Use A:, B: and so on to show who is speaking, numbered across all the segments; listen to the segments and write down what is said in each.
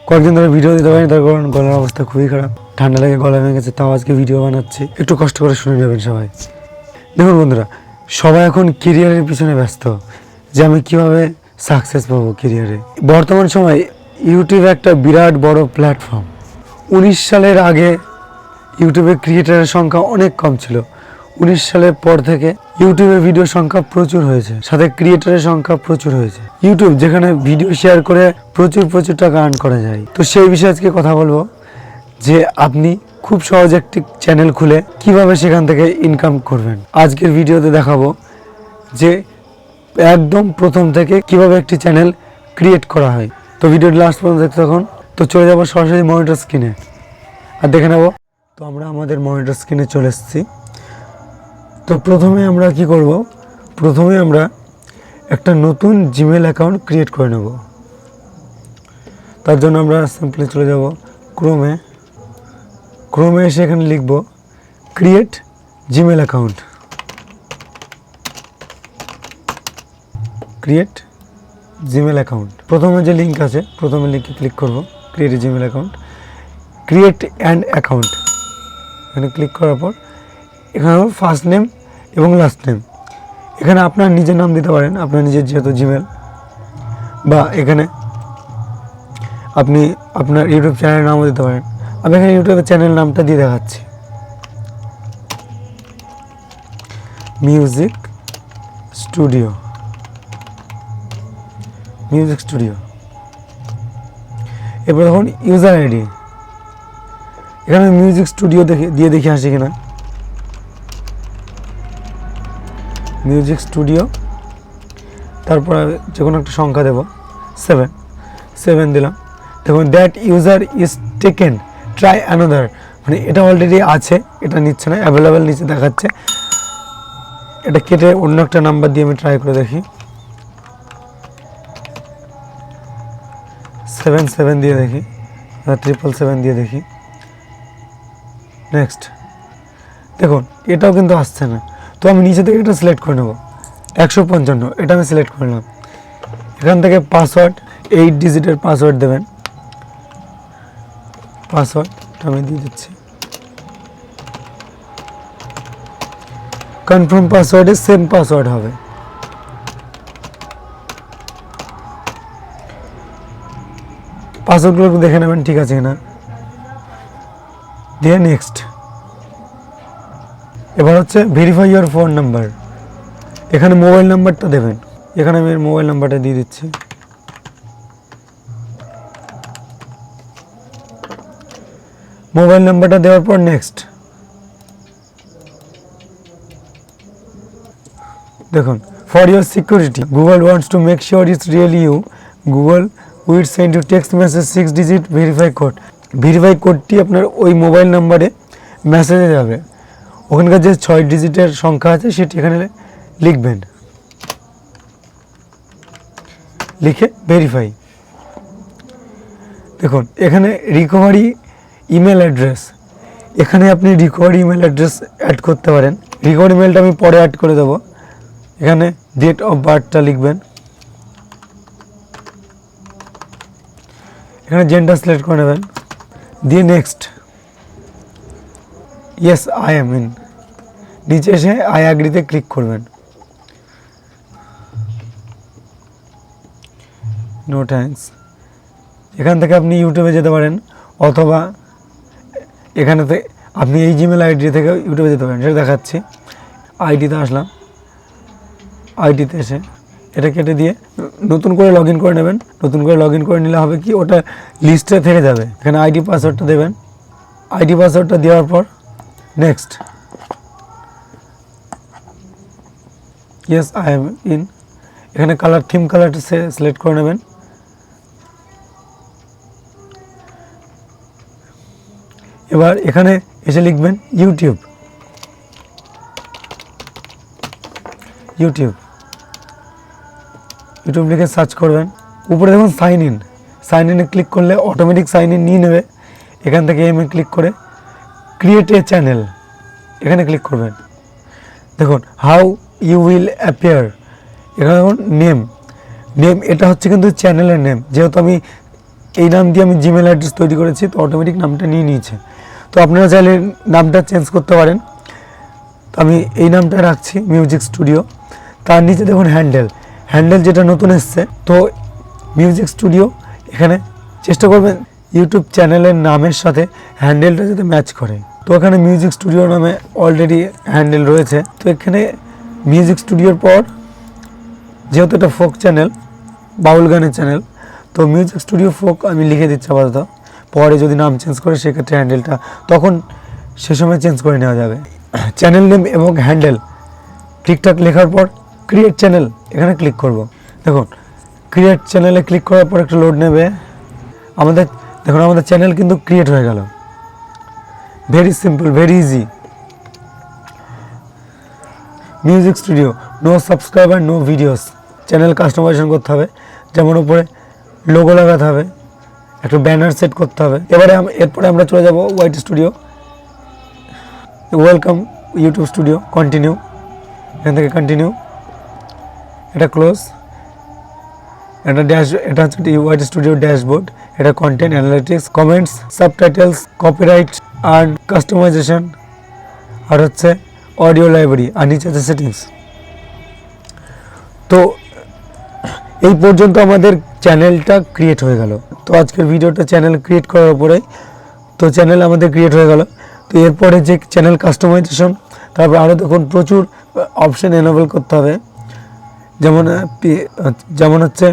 A: কয়েকদিন ধরে ভিডিও দিতে পারিনি, তার কারণ গলার অবস্থা খুবই খারাপ, ঠান্ডা লেগে গলা ভেঙে গেছে। তাও আজকে ভিডিও বানাচ্ছি, একটু কষ্ট করে শুনে নেবেন সবাই। দেখুন বন্ধুরা, সবাই এখন কেরিয়ারের পিছনে ব্যস্ত, যে আমি কীভাবে সাকসেস পাবো কেরিয়ারে। বর্তমান সময়ে ইউটিউব একটা বিরাট বড় প্ল্যাটফর্ম। 19 সালের আগে ইউটিউবে ক্রিয়েটারের সংখ্যা অনেক কম ছিল। 19 সালের পর থেকে ইউটিউবে ভিডিও সংখ্যা প্রচুর হয়েছে, সাথে ক্রিয়েটারের সংখ্যা প্রচুর হয়েছে। ইউটিউব যেখানে ভিডিও শেয়ার করে প্রচুর টাকা আর্ন করা যায়। তো সেই বিষয়ে আজকে কথা বলবো, যে আপনি খুব সহজে একটি চ্যানেল খুলে কিভাবে সেখান থেকে ইনকাম করবেন। আজকের ভিডিওতে দেখাবো যে একদম প্রথম থেকে কিভাবে একটি চ্যানেল ক্রিয়েট করা হয়। তো ভিডিওটি লাস্ট পর্যন্ত দেখতে থাকুন। তো চলে যাবো সরাসরি মনিটর স্ক্রিনে আর দেখে নেব। তো আমরা আমাদের মনিটর স্ক্রিনে চলে এসেছি। তো প্রথমে আমরা কি করব, প্রথমে আমরা একটা নতুন জিমেল অ্যাকাউন্ট ক্রিয়েট করে নেব। তার জন্য আমরা সিম্পলি চলে যাব ক্রোমে এসে এখানে লিখব create Gmail account. Create Gmail account, প্রথমে যে লিঙ্ক আছে প্রথমে লিঙ্কে ক্লিক করব, create Gmail account, create and account. এখানে ক্লিক করার পর এখানে ফার্স্ট নেম এবং লাস্ট নেম, এখানে আপনার নিজের নাম দিতে পারেন, আপনার নিজের যেহেতু জিমেল, বা এখানে আপনি আপনার ইউটিউব চ্যানেলের নামও দিতে পারেন। আমি এখানে ইউটিউবের চ্যানেল নামটা দিয়ে দেখাচ্ছি, মিউজিক স্টুডিও। এরপর দেখুন ইউজার আইডি, এখানে মিউজিক স্টুডিও দিয়ে দেখে আসি কিনা। মিউজিক স্টুডিও, তারপর যে কোনো একটা সংখ্যা দেব, 7 দিলাম। দেখুন that user is taken, try another, মানে এটা অলরেডি আছে, এটা নিচ্ছে না, অ্যাভেলেবেল নিচে দেখাচ্ছে। এটা কেটে অন্য একটা নাম্বার দিয়ে আমি ট্রাই করে দেখি, 7 দিয়ে দেখি, 777 দিয়ে দেখি। নেক্সট, দেখুন এটাও কিন্তু আসছে না। তো আমি নিচে থেকে এটা সিলেক্ট করে নেব, 155, এটা আমি সিলেক্ট করে নিলাম। এখান থেকে পাসওয়ার্ড, 8 ডিজিটের পাসওয়ার্ড দেবেন। পাসওয়ার্ডটা আমি দিয়ে দিচ্ছি। কনফার্ম পাসওয়ার্ডে সেম পাসওয়ার্ড হবে। পাসওয়ার্ডগুলো দেখে নেবেন ঠিক আছে কিনা, দিয়ে নেক্সট। এবার হচ্ছে ভেরিফাই ইওর ফোন নাম্বার, এখানে মোবাইল নাম্বারটা দেবেন। এখানে আমি মোবাইল নাম্বারটা দিয়ে দিচ্ছি। মোবাইল নাম্বারটা দেওয়ার পর নেক্সট। দেখুন for your security Google wants to make sure it's really you, Google will send you text message 6 digit verify code. Verify কোডটি আপনার ওই মোবাইল নাম্বারে মেসেজে যাবে। ওখানকার যে 6 ডিজিটের সংখ্যা আছে সেটি এখানে লিখবেন, লিখে ভেরিফাই। দেখুন এখানে রিকভারি ইমেল অ্যাড্রেস, এখানে আপনি রিকভারি ইমেল অ্যাড্রেস অ্যাড করতে পারেন। রিকভারি ইমেলটা আমি পরে অ্যাড করে দেবো। এখানে ডেট অফ বার্থটা লিখবেন, এখানে জেন্ডার সিলেক্ট করে নেবেন, দিয়ে next. Yes I am in, নিচে এসে আই অ্যাগ্রিতে ক্লিক করবেন। No thanks. এখান থেকে আপনি ইউটিউবে যেতে পারেন, অথবা এখানে আপনি এই জিমেল আইডি থেকে ইউটিউবে যেতে পারেন, সেটা দেখাচ্ছি। আইডিতে আসলাম, আইডিতে এসে এটা কেটে দিয়ে নতুন করে লগ ইন করে নেবেন। নতুন করে লগ ইন করে নিলে হবে কি, ওটা লিস্টে থেকে যাবে। এখানে আইডি পাসওয়ার্ডটা দেবেন, আইডি পাসওয়ার্ডটা দেওয়ার পর next. Yes I am in, এখানে কালার থিম কালারটা সিলেক্ট করে নেবেন। এবার এখানে এসে লিখবেন ইউটিউব। লিখে সার্চ করবেন। উপরে দেখুন সাইন ইনে ক্লিক করলে অটোমেটিক সাইন ইন নিয়ে নেবে। এখান থেকে ক্লিক করে ক্রিয়েট এ চ্যানেল, এখানে ক্লিক করবেন। দেখুন হাউ ইউ উইল অ্যাপিয়ার, এখানে দেখুন নেম, এটা হচ্ছে কিন্তু চ্যানেলের নেম। যেহেতু আমি এই নাম দিয়ে আমি জিমেল অ্যাড্রেস তৈরি করেছি, তো অটোমেটিক নামটা নিয়ে নিয়েছে। তো আপনারা চাইলে নামটা চেঞ্জ করতে পারেন। তো আমি এই নামটা রাখছি মিউজিক স্টুডিও। তার নিচে দেখুন হ্যান্ডেল যেটা নতুন এসছে, তো মিউজিক স্টুডিও এখানে চেষ্টা করবেন ইউটিউব চ্যানেলের নামের সাথে হ্যান্ডেলটা যাতে ম্যাচ করে। তো এখানে মিউজিক স্টুডিও নামে অলরেডি হ্যান্ডেল রয়েছে। তো এখানে মিউজিক স্টুডিওর পর যেহেতু এটা ফোক চ্যানেল, বাউল গানের চ্যানেল, তো মিউজিক স্টুডিও ফোক আমি লিখে দিচ্ছি আপাতত। পরে যদি নাম চেঞ্জ করে সেক্ষেত্রে হ্যান্ডেলটা তখন সে সময় চেঞ্জ করে নেওয়া যাবে। চ্যানেল নেম এবং হ্যান্ডেল ঠিকঠাক লেখার পর ক্রিয়েট চ্যানেল এখানে ক্লিক করব। দেখুন ক্রিয়েট চ্যানেলে ক্লিক করার পর একটা লোড নেবে। দেখুন আমাদের চ্যানেল কিন্তু ক্রিয়েট হয়ে গেল। Very simple, very easy. Music studio, no subscriber, no videos. Channel customisation করতে হবে, যেমন উপরে লোগো লাগাতে হবে, একটা ব্যানার সেট করতে হবে। এরপরে আমরা চলে যাব white studio. Welcome YouTube studio, continue, এখান থেকে কন্টিনিউ, এটা ক্লোজ। এটা হচ্ছে ওয়াইট স্টুডিও ড্যাশবোর্ড, এটা content analytics, comments, subtitles, copyright আর কাস্টমাইজেশন, আর হচ্ছে অডিও লাইব্রেরি, আর নিচে আছে সেটিংস। তো এই পর্যন্ত আমাদের চ্যানেলটা ক্রিয়েট হয়ে গেল। তো আজকের ভিডিওটা চ্যানেল ক্রিয়েট করার উপরে, তো চ্যানেল আমাদের ক্রিয়েট হয়ে গেল। তো এরপরে যে চ্যানেল কাস্টমাইজেশন, তারপর আরও দেখুন প্রচুর অপশন এনেবল করতে হবে। যেমন হচ্ছে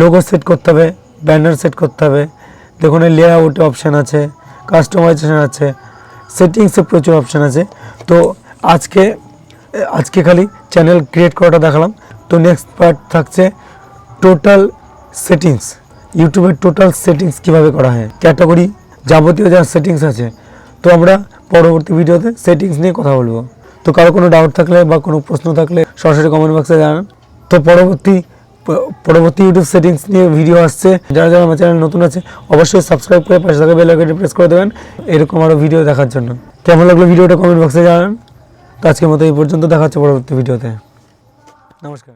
A: লোগো সেট করতে হবে, ব্যানার সেট করতে হবে, দেখুন লেআউটে অপশান আছে, কাস্টমাইজেশন আছে, সেটিংসে প্রচুর অপশান আছে। তো আজকে খালি চ্যানেল ক্রিয়েট করাটা দেখালাম। তো নেক্সট পার্ট থাকছে টোটাল সেটিংস, ইউটিউবের টোটাল সেটিংস কীভাবে করা হয়, ক্যাটাগরি, যাবতীয় যা সেটিংস আছে। তো আমরা পরবর্তী ভিডিওতে সেটিংস নিয়ে কথা বলবো। তো কারো কোনো ডাউট থাকলে বা কোনো প্রশ্ন থাকলে সরাসরি কমেন্ট বক্সে জানান। তো পরবর্তী ইউটিউব সেটিংস নিয়ে ভিডিও আসছে। যারা আমার চ্যানেল নতুন আছে অবশ্যই সাবস্ক্রাইব করে পাশে থাকা বেল আইকনটি প্রেস করে দেবেন এরকম আরও ভিডিও দেখার জন্য। কেমন লাগলো ভিডিওটা কমেন্ট বক্সে জানান। তো আজকের মতো এই পর্যন্ত, দেখা হচ্ছে পরবর্তী ভিডিওতে। নমস্কার।